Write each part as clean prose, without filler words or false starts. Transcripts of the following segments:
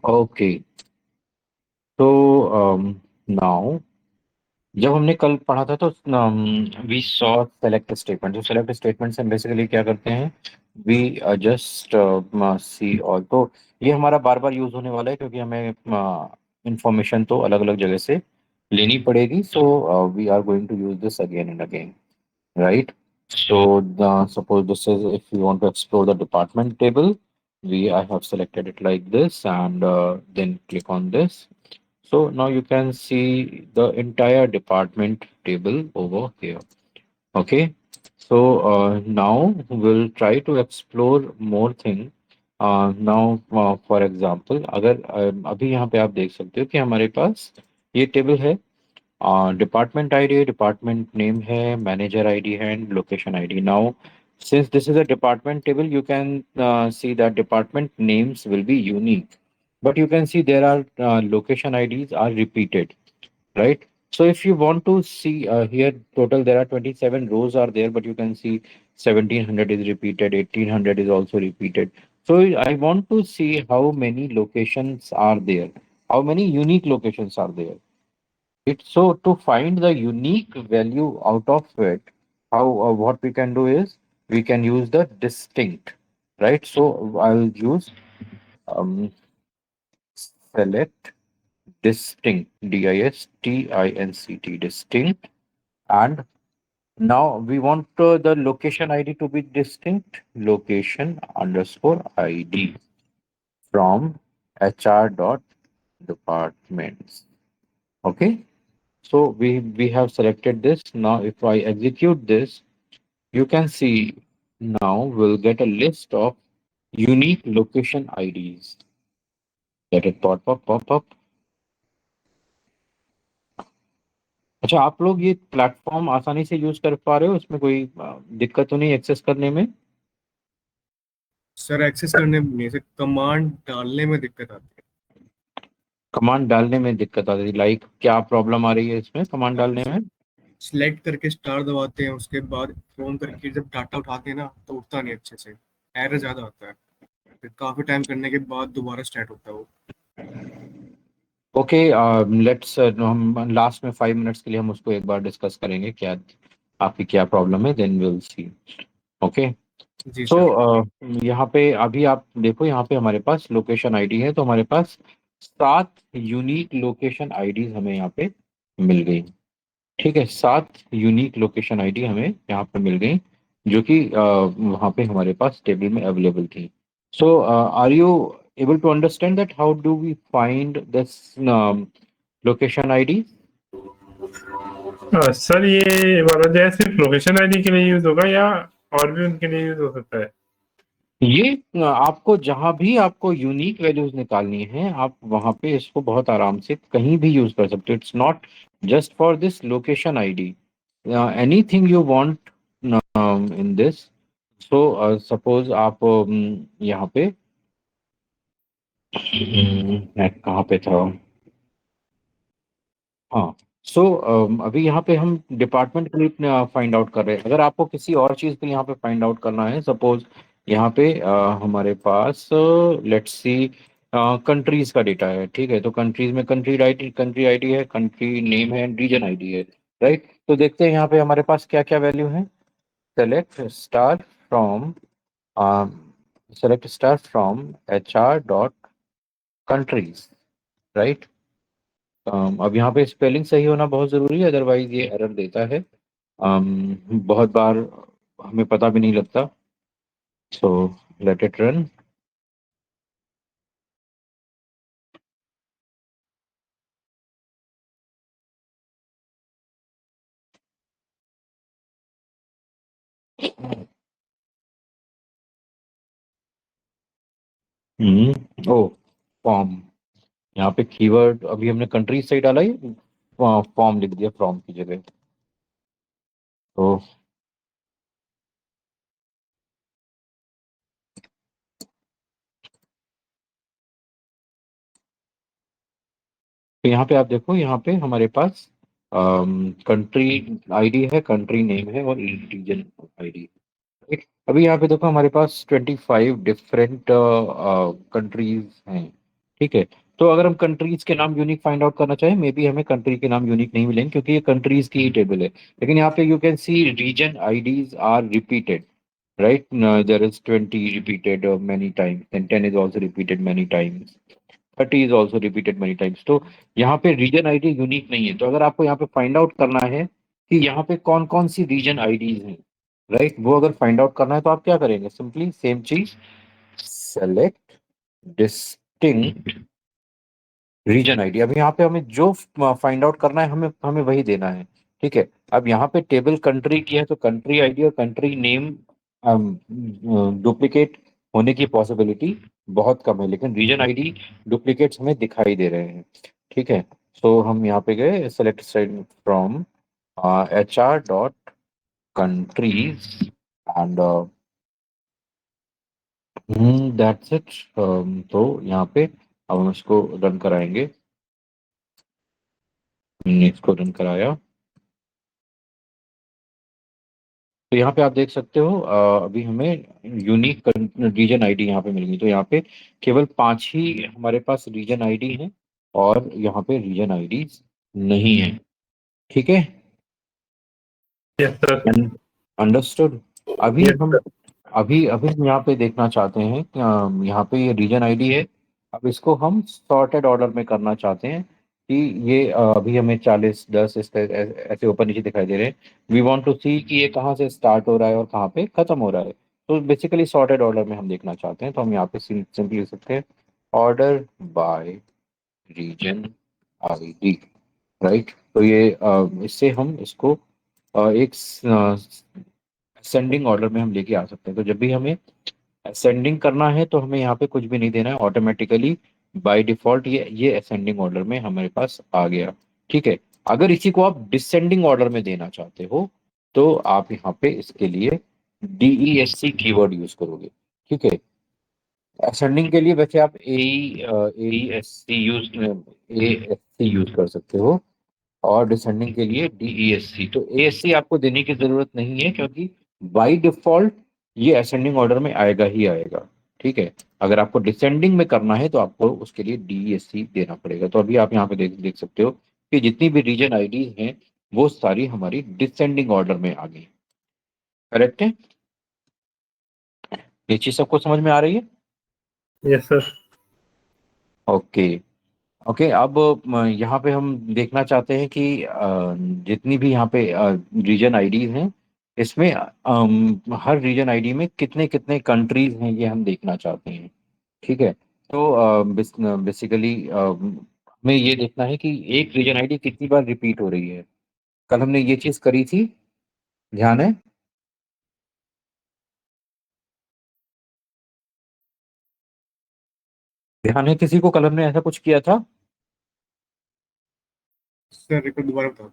Okay. तो now जब हमने कल पढ़ा था तो वी सॉ सेलेक्ट स्टेटमेंट। जो सेलेक्ट स्टेटमेंट से हम बेसिकली क्या करते हैं, वी जस्ट सी ऑल। तो ये हमारा बार बार यूज होने वाला है क्योंकि हमें इंफॉर्मेशन तो अलग अलग जगह से लेनी पड़ेगी। So we are going to use this again and again, right? So suppose this is if you want to explore the department table, I have selected it like this and then click on this. So now you can see the entire department table over here. Okay. So now we'll try to explore more thing. Now for example, अगर अभी यहाँ पे आप देख सकते हो कि हमारे पास ये टेबल है। डिपार्टमेंट आईडी, डिपार्टमेंट नेम है, मैनेजर आईडी है and location ID. Now since this is a department table, you can see that department names will be unique, but you can see there are location IDs are repeated, right? So if you want to see here total there are 27 rows are there, but you can see 1700 is repeated, 1800 is also repeated. So I want to see how many locations are there, how many unique locations are there. So to find the unique value out of it, how what we can do is we can use the distinct, right? So I'll use um, select distinct, distinct, distinct, and now we want the location ID to be distinct, location underscore ID from HR dot departments. Okay. So we have selected this. Now if I execute this, you can see now we'll get a list of unique location IDs. Let it pop up. अच्छा, आप लोग ये platform आसानी से use कर पा रहे हो? इसमें कोई दिक्कत तो नहीं एक्सेस करने में? सर एक्सेस करने में से कमांड डालने में दिक्कत आती कमांड डालने में दिक्कत आ रही है, लाइक क्या प्रॉब्लम आ रही है इसमें कमांड है। डालने में? सिलेक्ट करके स्टार दबाते हैं, उसके बाद फोन करके जब डाटा उठाते हैं ना तो उठता नहीं अच्छे से, एरर ज्यादा आता है। फिर काफी टाइम करने के बाद दोबारा स्टार्ट होता है वो। ओके, लेट्स हम लास्ट में 5 मिनट्स के लिए हम उसको एक बार डिस्कस करेंगे, क्या आपकी क्या प्रॉब्लम है, देन विल सी। ओके। जी सो सर। यहाँ पे अभी आप देखो, यहाँ पे हमारे पास लोकेशन आईडी है, तो हमारे पास 7 यूनिक लोकेशन आईडीज हमें यहाँ पे मिल गई। ठीक है, 7 यूनिक लोकेशन आईडी हमें यहाँ पे मिल गई, जो कि वहाँ पे हमारे पास टेबल में अवेलेबल थी। So are you able to understand that how do we find this location ID? Sir ये वाला जो है सिर्फ लोकेशन आईडी के लिए यूज होगा या और भी उनके लिए यूज हो सकता है? ये आपको जहां भी आपको यूनिक वैल्यूज निकालनी है, आप वहां पे इसको बहुत आराम से कहीं भी यूज कर सकते हो। It's not just for this location ID, anything you want in this. So suppose आप यहाँ पे मैं कहाँ पे था? हाँ। सो अभी यहाँ पे हम डिपार्टमेंट के लिए फाइंड आउट कर रहे हैं। अगर आपको किसी और चीज़ के लिए यहाँ पे फाइंड आउट करना है, सपोज यहाँ पे हमारे पास लेट्स सी कंट्रीज का डेटा है। ठीक है, तो कंट्रीज में कंट्री आईडी है, कंट्री नेम है, रीजन आईडी है, राइट? तो देखते हैं यहाँ पे हमारे पास क्या क्या वैल्यू है। Select star from select star from HR dot countries, right? अब यहाँ पे स्पेलिंग सही होना बहुत ज़रूरी है, अदरवाइज ये एरर देता है। बहुत बार हमें पता भी नहीं लगता। So let it run. Oh, form. यहाँ पे कीवर्ड अभी हमने कंट्री सही डाला है, फॉर्म लिख दिया फ्रॉम की जगह। तो यहाँ पे आप देखो, यहाँ पे हमारे पास कंट्री आईडी है, कंट्री नेम है और रीजन आईडी। ठीक, अभी यहाँ पे देखो हमारे पास 25 डिफरेंट कंट्रीज हैं। ठीक है। तो अगर हम कंट्रीज के नाम यूनिक फाइंड आउट करना चाहें, मे बी हमें कंट्री के नाम यूनिक नहीं मिलेंगे क्योंकि ये कंट्रीज की ही टेबल है। लेकिन यहाँ पे you can see region IDs are repeated, right? There is 20 repeated many times, and 10 is also repeated many times. 30 is also repeated many times. तो यहाँ पे रीजन आईडी यूनिक नहीं है। तो अगर आपको यहाँ पे फाइंड आउट करना है कि यहाँ पे कौन कौन सी रीजन आईडीज हैं, राइट, वो अगर फाइंड आउट करना है तो आप क्या करेंगे? सिंपली सेम चीज, सेलेक्ट डिस्टिंक्ट रीजन आईडी। अब यहाँ पे हमें जो फाइंड आउट करना है हमें हमें वही देना है। ठीक है। अब यहाँ पे टेबल कंट्री की है तो कंट्री आईडी और कंट्री नेम डुप्लीकेट होने की पॉसिबिलिटी बहुत कम है, लेकिन रीजन आईडी डुप्लीकेट्स हमें दिखाई दे रहे हैं। ठीक है। सो हम यहाँ पे गए select from HR countries and that's it. तो यहाँ पे अब हम इसको रन कराएंगे। हमने इसको रन कराया तो यहाँ पे आप देख सकते हो अभी हमें यूनिक रीजन आईडी यहाँ पे मिल गई। तो यहाँ पे केवल 5 ही हमारे पास रीजन आईडी हैं और यहाँ पे रीजन आईडी नहीं है। ठीक है। Yes sir. अंडरस्टूड। अभी यस हम सर। अभी अभी हम यहाँ पे देखना चाहते हैं कि यहाँ पे ये रीजन आईडी है। अब इसको हम सॉर्टेड ऑर्डर में करना चाहते हैं कि ये अभी हमें 40 10 ऐसे ऊपर नीचे दिखाई दे रहे हैं। वी वांट टू सी कि ये कहाँ से स्टार्ट हो रहा है और कहाँ पे खत्म हो रहा है। तो बेसिकली सॉर्टेड ऑर्डर में हम देखना चाहते हैं, तो हम यहाँ पे सिंपली लिख सकते हैं order by region ID, right. तो ये इससे हम इसको एक असेंडिंग ऑर्डर में हम लेके आ सकते हैं। तो जब भी हमें असेंडिंग करना है तो हमें यहाँ पे कुछ भी नहीं देना है, ऑटोमेटिकली बाय डिफॉल्ट ये असेंडिंग ऑर्डर में हमारे पास आ गया। ठीक है। अगर इसी को आप डिसेंडिंग ऑर्डर में देना चाहते हो तो आप यहाँ पे इसके लिए DESC कीवर्ड यूज करोगे। ठीक है। असेंडिंग के लिए वैसे आप AESC यूज कर सकते हो और डिसेंडिंग के लिए DESC। तो ASC आपको देने की जरूरत नहीं है क्योंकि बाय डिफॉल्ट ये असेंडिंग ऑर्डर में आएगा ही आएगा। ठीक है। अगर आपको डिसेंडिंग में करना है तो आपको उसके लिए DESC देना पड़ेगा। तो अभी आप यहाँ पे देख सकते हो कि जितनी भी रीजन आईडीज हैं वो सारी हमारी डिसेंडिंग ऑर्डर में आ गई। करेक्ट है? ये चीज सबको समझ में आ रही है? Yes sir. ओके। ओके। अब यहाँ पे हम देखना चाहते हैं कि जितनी भी यहाँ पे रीजन आईडीज हैं इसमें हर रीजन आईडी में कितने कितने कंट्रीज हैं ये हम देखना चाहते हैं। ठीक है। तो बेसिकली हमें ये देखना है कि एक रीजन आईडी कितनी बार रिपीट हो रही है। कल हमने ये चीज करी थी, ध्यान है? ध्यान है किसी को? कल हमने ऐसा कुछ किया था। सर एक बार दोबारा बता दो।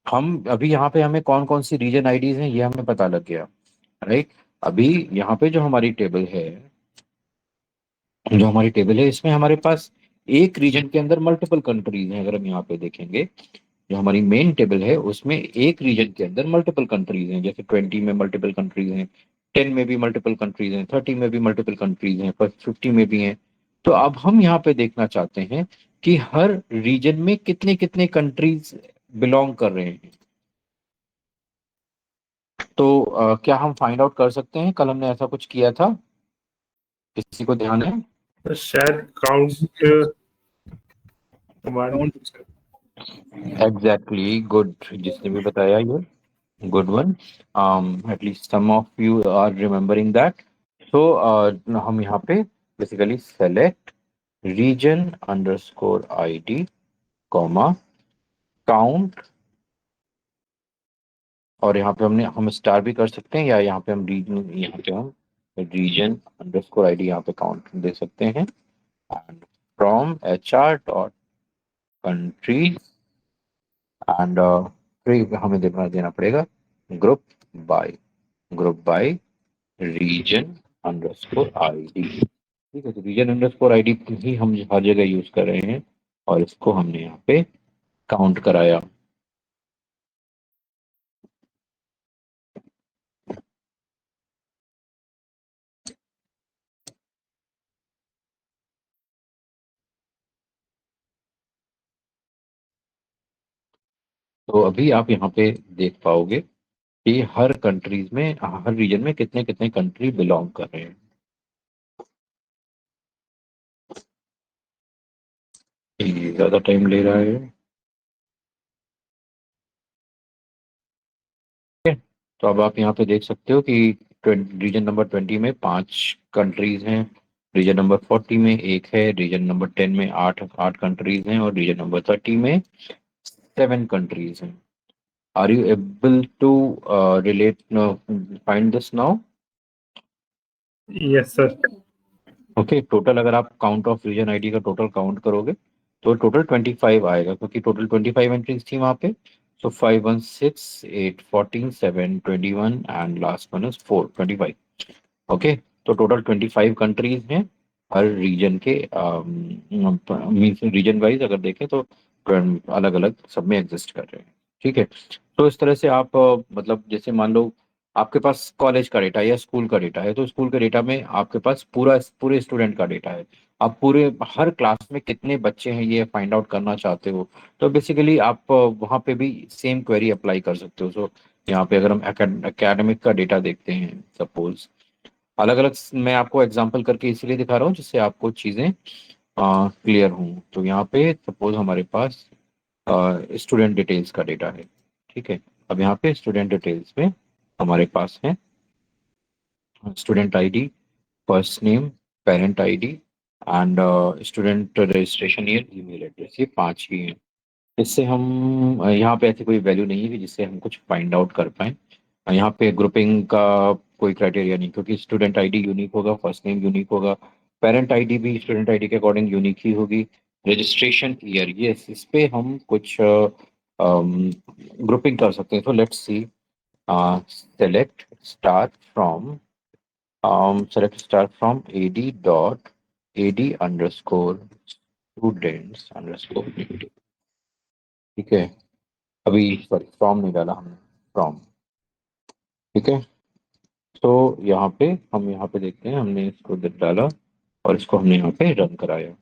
हम अभी यहाँ पे हमें कौन कौन सी रीजन आईडीज हैं ये हमें पता लग गया, राइट। अभी यहाँ पे जो हमारी टेबल है, इसमें हमारे पास एक रीजन के अंदर मल्टीपल कंट्रीज हैं। अगर हम यहाँ पे देखेंगे जो हमारी मेन टेबल है उसमें एक रीजन के अंदर मल्टीपल कंट्रीज हैं। जैसे 20 में मल्टीपल कंट्रीज हैं, 10 में भी मल्टीपल कंट्रीज हैं, 30 में भी मल्टीपल कंट्रीज हैं, 50 में भी हैं। तो अब हम यहाँ पे देखना चाहते हैं कि हर रीजन में कितने कितने कंट्रीज बिलोंग कर रहे हैं। तो क्या हम फाइंड आउट कर सकते हैं? कल हमने ऐसा कुछ किया था, किसी को ध्यान है? तो शायद count command. Count sir. Exactly, good. जिसने भी बताया ये, good one. At least some of you are remembering that. तो हम यहाँ पे basically select region underscore ID comma count, और यहाँ पे हम स्टार भी कर सकते हैं या यहाँ पे हम रीजन अंडरस्कोर ID यहाँ पे काउंट दे सकते हैं। And from HR country and फिर हमें देना पड़ेगा group by region underscore ID। ठीक है। तो रीजन अंडरस्कोर ID ही हम हर जगह यूज कर रहे हैं और इसको हमने यहाँ पे काउंट कराया। तो अभी आप यहाँ पे देख पाओगे कि हर कंट्रीज में, हर रीजन में कितने कितने कंट्री बिलोंग कर रहे हैं। ये ज्यादा टाइम ले रहा है। तो अब आप यहाँ पे देख सकते हो कि रीजन नंबर 20 में 5 कंट्रीज हैं, रीजन नंबर 40 में एक है, रीजन नंबर 10 में आठ आठ कंट्रीज हैं, और रीजन नंबर 30 में 7 कंट्रीज हैं। Are you able to relate find this now? Yes sir. Okay, total अगर आप काउंट ऑफ रीजन आईडी का टोटल काउंट करोगे तो टोटल 25 आएगा, क्योंकि टोटल 25 एंट्रीज थी वहाँ पे। सो 5 1 6 8 14 7 21 and last one is 4 25। Okay, तो टोटल 25 कंट्रीज हैं हर रीजन के, मीन्स रीजन वाइज अगर देखें तो अलग अलग सब में एग्जिस्ट कर रहे हैं। ठीक है, तो इस तरह से आप मतलब जैसे मान लो आपके पास कॉलेज का डेटा या स्कूल का डेटा है, तो स्कूल के डेटा में आपके पास पूरे स्टूडेंट का डेटा है। आप पूरे हर क्लास में कितने बच्चे हैं ये फाइंड आउट करना चाहते हो, तो बेसिकली आप वहाँ पे भी सेम क्वेरी अप्लाई कर सकते हो। सो यहाँ पे अगर हम एकेडमिक का डेटा देखते हैं, सपोज अलग अलग, मैं आपको एग्जांपल करके इसलिए दिखा रहा हूँ जिससे आपको चीज़ें क्लियर हों। तो यहाँ पे सपोज हमारे पास स्टूडेंट डिटेल्स का डेटा है। ठीक है, अब यहाँ पे स्टूडेंट डिटेल्स में हमारे पास है student ID, first name, parent ID and student registration year, email address, ये 5 ही हैं। इससे हम यहाँ पे ऐसी कोई वैल्यू नहीं है कि जिससे हम कुछ फाइंड आउट कर पाए। यहाँ पे ग्रुपिंग का कोई क्राइटेरिया नहीं, क्योंकि स्टूडेंट आईडी यूनिक होगा, फर्स्ट नेम यूनिक होगा, पेरेंट आईडी भी स्टूडेंट आईडी के अकॉर्डिंग यूनिक ही होगी। रजिस्ट्रेशन ईयर, ये इस पे हम कुछ ग्रुपिंग कर सकते हैं। तो let's see, select star from select star from ad underscore students underscore detail। ठीक है, अभी सॉरी फ्रॉम नहीं डाला हमने, फ्रॉम। ठीक है, तो यहाँ पे हम यहाँ पे देखते हैं, हमने इसको डाला और इसको हमने यहाँ पे रन कराया।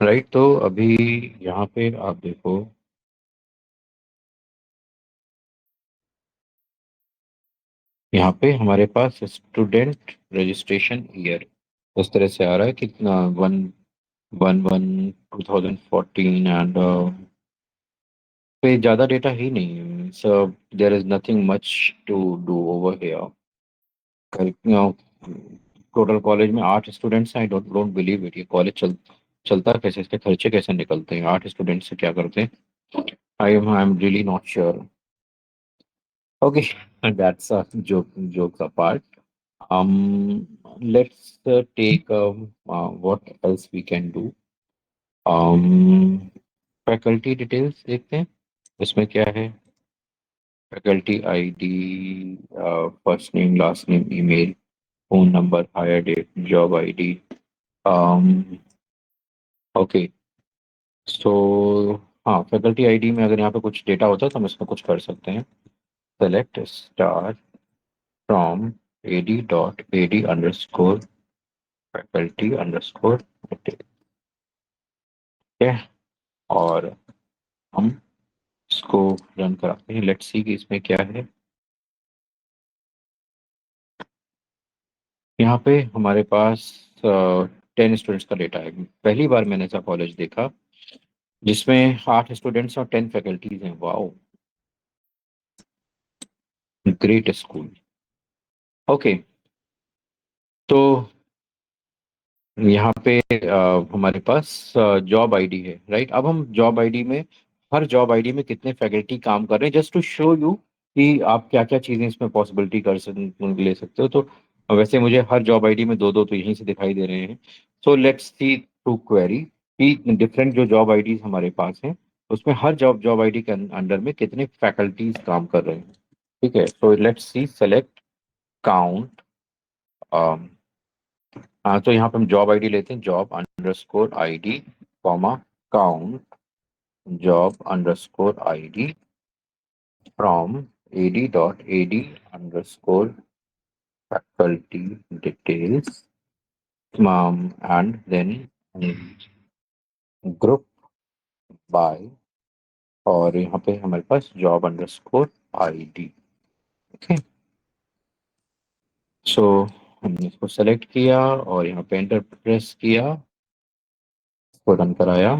राइट, तो अभी यहाँ पे आप देखो, यहाँ पे हमारे पास स्टूडेंट रजिस्ट्रेशन ईयर इस तरह से आ रहा है, कितना 1/1/2014 एंड पे ज़्यादा डेटा ही नहीं है। So there is nothing much to do over here. Total college में 8 स्टूडेंट्स हैं। I don't don't believe it. ये कॉलेज चलता कैसे, इसके खर्चे कैसे निकलते हैं, 8 स्टूडेंट्स से क्या करते हैं? I am really not sure. Okay, that's a jokes apart. Let's take what else we can do. Faculty details देखते हैं, इसमें क्या है? Faculty ID, first name, last name, email, phone number, hire date, job ID. Okay, so हाँ, faculty ID में अगर यहाँ पे कुछ डेटा होता है तो हम इसमें कुछ कर सकते हैं। Select star from ad.ad faculty_, ठीक है, और हम इसको रन कराते हैं। लेट्स सी कि इसमें क्या है। यहाँ पे हमारे पास 10 स्टूडेंट्स का डेटा है। पहली बार मैंने ऐसा कॉलेज देखा जिसमें 8 स्टूडेंट्स और 10 फैकल्टीज हैं। Wow, great school. ओके, तो यहाँ पे हमारे पास जॉब आईडी है, राइट। अब हम जॉब आईडी में, हर जॉब आईडी में कितने फैकल्टी काम कर रहे हैं, जस्ट टू शो यू कि आप क्या क्या चीज़ें इसमें पॉसिबिलिटी ले सकते हो। तो वैसे मुझे हर जॉब आईडी में दो दो तो यहीं से दिखाई दे रहे हैं। So let's see through query कि डिफरेंट जो जॉब आईडीज हमारे पास हैं उसमें हर जॉब आईडी के अंडर में कितने फैकल्टीज काम कर रहे हैं। ठीक है, so let's see, select count. हाँ, तो यहाँ पे हम जॉब आईडी लेते हैं, job underscore ID, comma, count job underscore ID from ad.ad underscore faculty details, and then group by, और यहाँ पे हमारे पास job underscore ID। ओके, सो हमने इसको सेलेक्ट किया और यहाँ पे एंटर प्रेस किया, इसको रन कराया।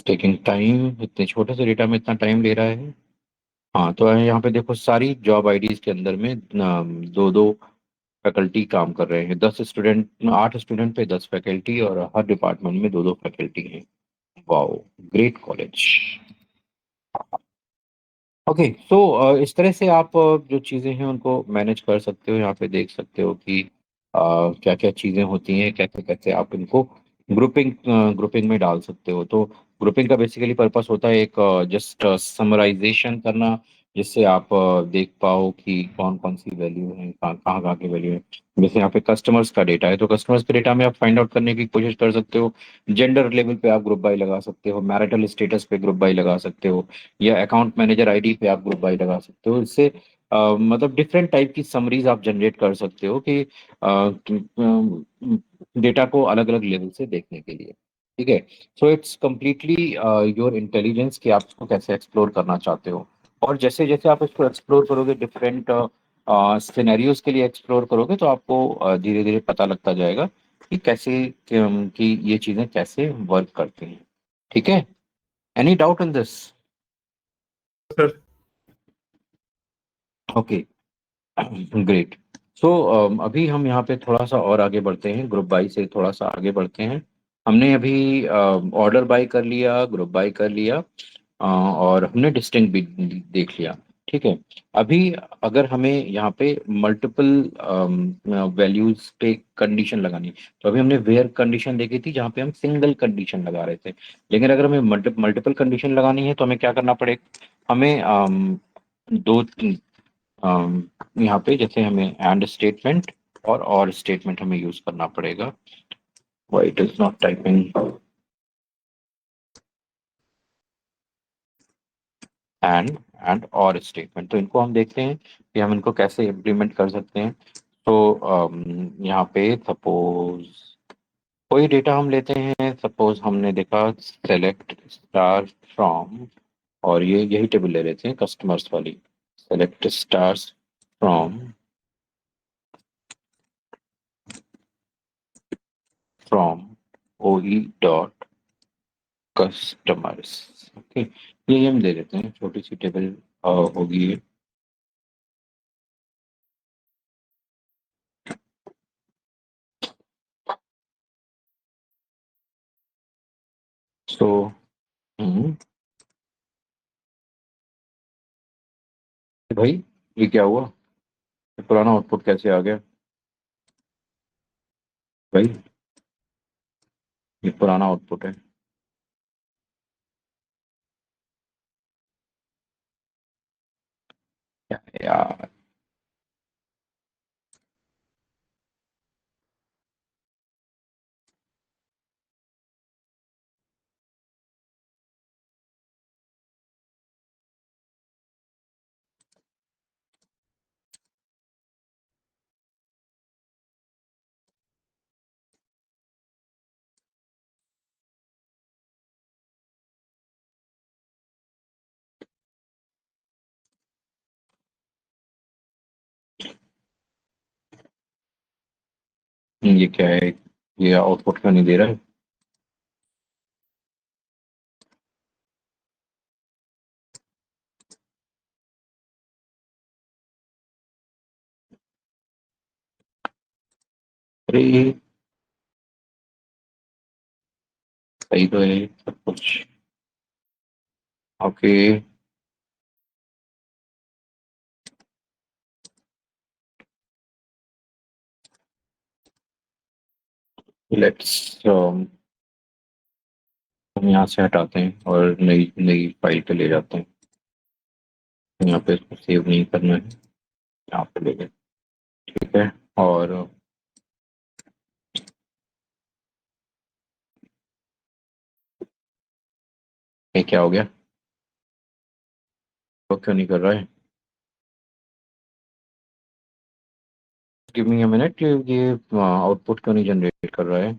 टेकिंग टाइम, इतने छोटे से डेटा में इतना टाइम ले रहा है। हाँ, तो यहाँ पे देखो सारी जॉब आईडीज के अंदर में दो दो फैकल्टी काम कर रहे हैं। 10 स्टूडेंट, 8 स्टूडेंट पे 10 फैकल्टी, और हर डिपार्टमेंट में दो दो फैकल्टी हैं। Wow, great college. ओके, सो इस तरह से आप जो चीज़ें हैं उनको मैनेज कर सकते हो। यहाँ पे देख सकते हो कि क्या क्या चीज़ें होती हैं, कैसे कैसे आप इनको ग्रुपिंग ग्रुपिंग में डाल सकते हो। तो ग्रुपिंग का बेसिकली पर्पस होता है एक जस्ट समराइजेशन करना, जिससे आप देख पाओ कि कौन कौन सी वैल्यू है, कहाँ कहाँ कहाँ की वैल्यू है। जैसे यहाँ पे कस्टमर्स का डेटा है, तो कस्टमर्स के डेटा में आप फाइंड आउट करने की कोशिश कर सकते हो। जेंडर लेवल पे आप ग्रुप बाय लगा सकते हो, मैरिटल स्टेटस पे ग्रुप बाय लगा सकते हो, या अकाउंट मैनेजर आईडी पे आप ग्रुप बाय लगा सकते हो। इससे मतलब डिफरेंट टाइप की समरीज आप जनरेट कर सकते हो कि डेटा को अलग अलग लेवल से देखने के लिए। ठीक है, so it's completely your intelligence कि आप इसको कैसे एक्सप्लोर करना चाहते हो। और जैसे जैसे आप इसको एक्सप्लोर करोगे, डिफरेंट सिनेरियोज के लिए एक्सप्लोर करोगे, तो आपको धीरे धीरे पता लगता जाएगा कि कैसे कि ये चीज़ें कैसे वर्क करती हैं। ठीक है, any doubt in this? Sir. Okay, great. So अभी हम यहाँ पे थोड़ा सा और आगे बढ़ते हैं, ग्रुप बाई से थोड़ा सा आगे बढ़ते हैं। हमने अभी ऑर्डर बाई कर लिया, ग्रुप बाई कर लिया, और हमने डिस्टिंक्ट भी देख लिया। ठीक है, अभी अगर हमें यहाँ पे मल्टीपल वैल्यूज पे कंडीशन लगानी है, तो अभी हमने वेयर कंडीशन देखी थी जहाँ पे हम सिंगल कंडीशन लगा रहे थे। लेकिन अगर हमें मल्टीपल कंडीशन लगानी है तो हमें क्या करना पड़ेगा? हमें दो यहाँ पे जैसे हमें एंड स्टेटमेंट और स्टेटमेंट हमें यूज करना पड़ेगा। Why it is not typing and और स्टेटमेंट, तो इनको हम देखते हैं कि हम इनको कैसे इम्प्लीमेंट कर सकते हैं। तो यहाँ पे सपोज कोई डेटा हम लेते हैं, सपोज हमने देखा सेलेक्ट स्टार फ्रॉम, और ये यही टेबल ले लेते हैं कस्टमर्स वाली। सेलेक्ट स्टार्स फ्रॉम ओई डॉट कस्टमर्स। ओके, ये हम दे देते हैं, छोटी सी टेबल होगी ये। सो भाई, ये क्या हुआ? ये पुराना आउटपुट कैसे आ गया भाई? ये पुराना आउटपुट है। क्या है यार? ये क्या है? ये आउटपुट क्यों नहीं दे रहा है? अरे, सही तो है सब कुछ। ओके, लेट्स यहाँ से हटाते हैं और नई नई फाइल पे ले जाते हैं। यहाँ पे इसको सेव नहीं करना है, यहाँ पे ले लें। ठीक है, और ये क्या हो गया, तो क्यों नहीं कर रहा है? गिव मी अ मिनट, ये आउटपुट क्यों नहीं जनरेट कर रहा है?